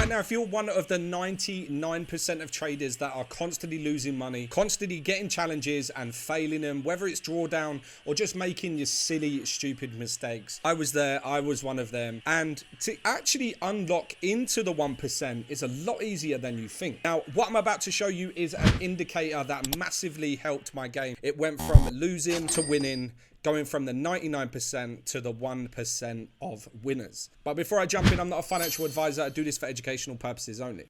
now, if you're one of the 99% of traders that are constantly losing money, constantly getting challenges and failing them, whether it's drawdown or just making your silly, stupid mistakes, I was there. I was one of them. And to actually unlock into the 1% is a lot easier than you think. Now, what I'm about to show you is an indicator that massively helped my game. It went from losing to winning, going from the 99% to the 1% of winners. But before I jump in, I'm not a financial advisor. I do this for educational purposes only.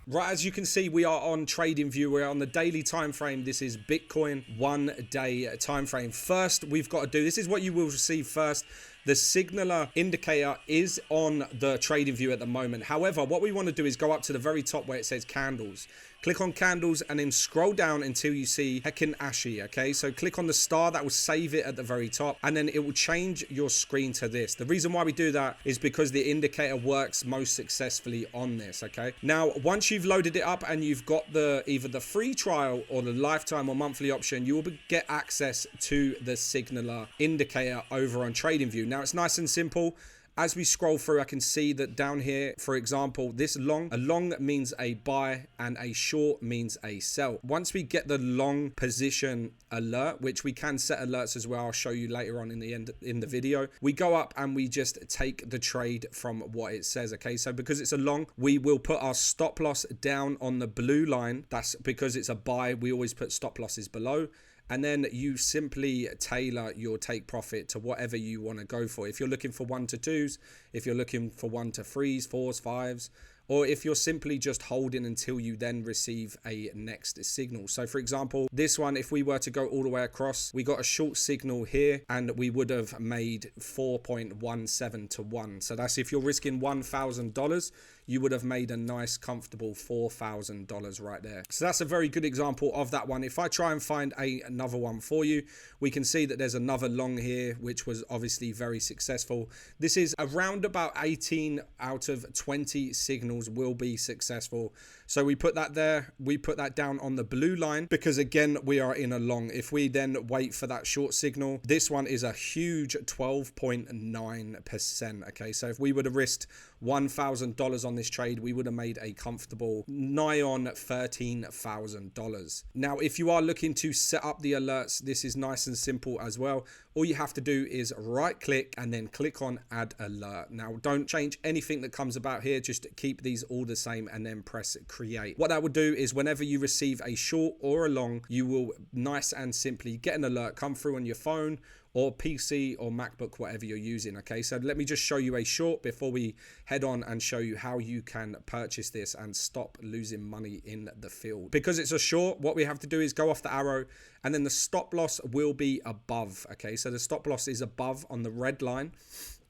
Right, as you can see, we are on TradingView. We're on the daily time frame. This is Bitcoin 1 day time frame. First, we've got to do, this is what you will receive first. The signaler indicator is on the TradingView at the moment. However, what we want to do is go up to the very top where it says candles. Click on candles and then scroll down until you see Hekin Ashi, okay? So click on the star, that will save it at the very top, and then it will change your screen to this. The reason why we do that is because the indicator works most successfully on this, okay? Now, once you've loaded it up and you've got either the free trial or the lifetime or monthly option, you will get access to the signaler indicator over on TradingView. Now, it's nice and simple. As we scroll through, I can see that down here, for example, this long, a long means a buy and a short means a sell. Once we get the long position alert, which we can set alerts as well, I'll show you later on in the video, we go up and we just take the trade from what it says. Okay, so because it's a long, we will put our stop loss down on the blue line. That's because it's a buy. We always put stop losses below. And then you simply tailor your take profit to whatever you want to go for. If you're looking for 1 to 2s, if you're looking for 1 to 3s, 4s, 5s, or if you're simply just holding until you then receive a next signal. So for example, this one, if we were to go all the way across, we got a short signal here and we would have made 4.17 to 1. So that's if you're risking $1,000, you would have made a nice comfortable $4,000 right there. So that's a very good example of that one. If I try and find another one for you, we can see that there's another long here, which was obviously very successful. This is around about 18 out of 20 signals will be successful. So we put that there, we put that down on the blue line because again, we are in a long. If we then wait for that short signal, this one is a huge 12.9%. Okay, so if we would have risked $1,000 on this trade, we would have made a comfortable nigh on $13,000. Now, if you are looking to set up the alerts, this is nice and simple as well. All you have to do is right click and then click on add alert. Now, don't change anything that comes about here. Just keep these all the same and then press create. What that will do is whenever you receive a short or a long, you will nice and simply get an alert come through on your phone or PC or MacBook, whatever you're using. Okay, so let me just show you a short before we head on and show you how you can purchase this and stop losing money in the field. Because it's a short, what we have to do is go off the arrow and then the stop loss will be above. Okay, so the stop loss is above on the red line.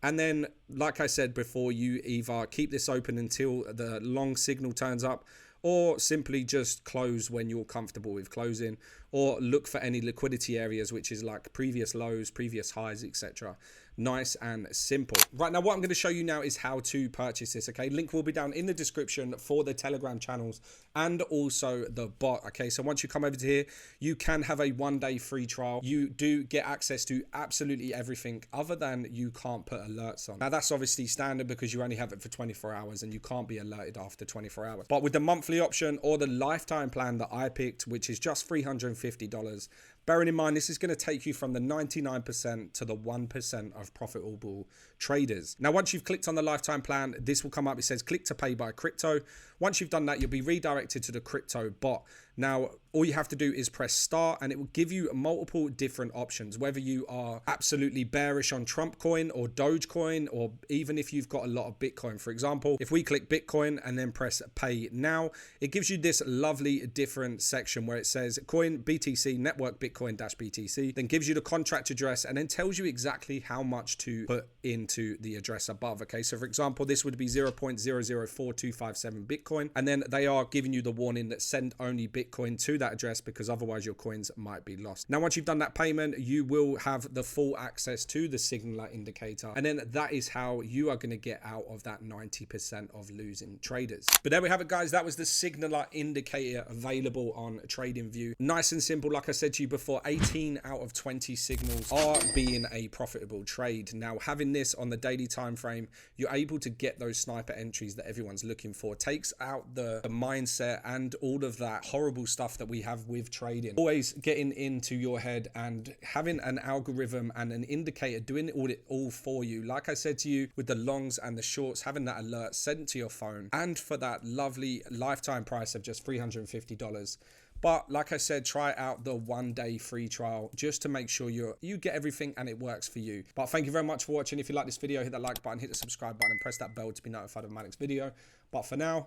And then, like I said before, you either keep this open until the long signal turns up, or simply just close when you're comfortable with closing, or look for any liquidity areas, which is like previous lows, previous highs, etc. Nice and simple. Right, now what I'm going to show you now is how to purchase this. Okay, link will be down in the description for the Telegram channels and also the bot. Okay, so once you come over to here, you can have a 1 day free trial. You do get access to absolutely everything other than you can't put alerts on. Now that's obviously standard because you only have it for 24 hours and you can't be alerted after 24 hours. But with the monthly option or the lifetime plan that I picked, which is just $350, bearing in mind, this is going to take you from the 99% to the 1% of profitable traders. Now, once you've clicked on the lifetime plan, this will come up. It says click to pay by crypto. Once you've done that, you'll be redirected to the crypto bot. Now, all you have to do is press start and it will give you multiple different options, whether you are absolutely bearish on Trump coin or Dogecoin, or even if you've got a lot of Bitcoin. For example, if we click Bitcoin and then press pay now, it gives you this lovely different section where it says coin BTC network Bitcoin -BTC, then gives you the contract address and then tells you exactly how much to put into the address above. Okay, so for example, this would be 0.004257 Bitcoin. Bitcoin. And then they are giving you the warning that send only Bitcoin to that address, because otherwise your coins might be lost. Now, once you've done that payment, you will have the full access to the signaler indicator. And then that is how you are going to get out of that 90% of losing traders. But there we have it, guys. That was the signaler indicator available on TradingView. Nice and simple. Like I said to you before, 18 out of 20 signals are being a profitable trade. Now, having this on the daily time frame, you're able to get those sniper entries that everyone's looking for. Takes out the mindset and all of that horrible stuff that we have with trading. Always getting into your head and having an algorithm and an indicator doing it all for you. Like I said to you, with the longs and the shorts, having that alert sent to your phone, and for that lovely lifetime price of just $350. But like I said, try out the 1-day free trial just to make sure you get everything and it works for you. But thank you very much for watching. If you like this video, hit that like button, hit the subscribe button, and press that bell to be notified of my next video. But for now,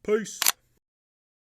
peace.